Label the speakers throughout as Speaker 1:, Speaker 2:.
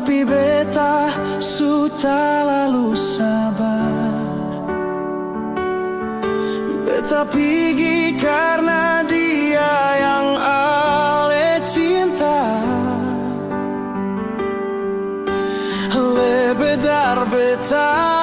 Speaker 1: Tapi beta sudah lalu sabar. Beta pergi karena dia yang ale cinta. Lebih dari beta.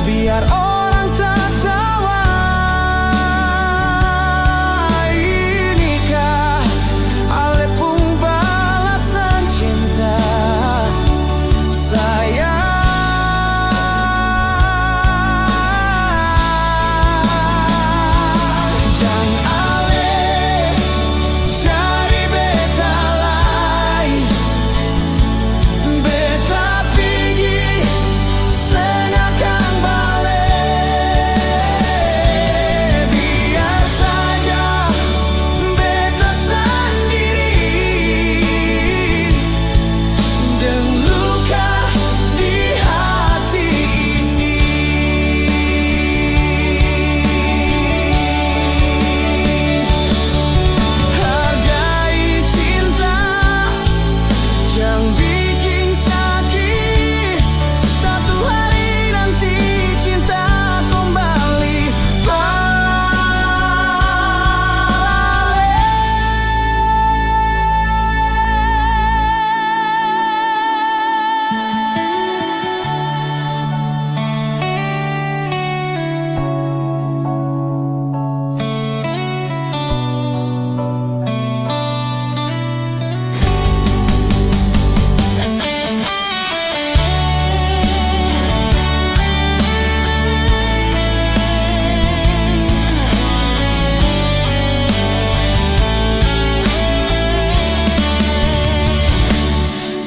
Speaker 1: Biar orang tertawa. Inikah ale pun balasan cinta saya. Jangan ale cari beta lain. Beta pergi sengakan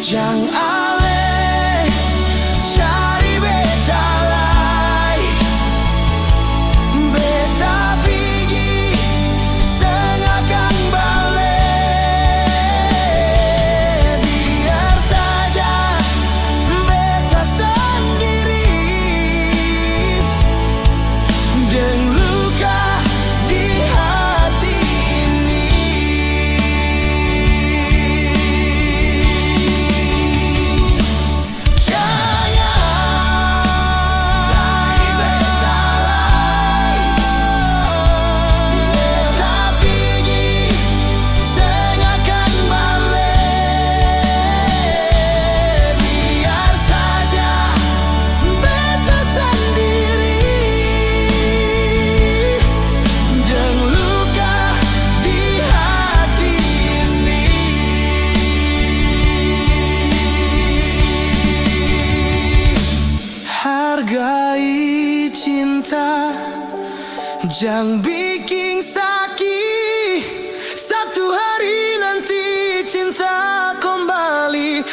Speaker 1: Jangan ale cari beta lain. Beta pergi sengakan balik. Biar saja beta sendiri dan luka di hati ini. Hargai cinta, jangan bikin sakit. Satu hari nanti cinta kembali.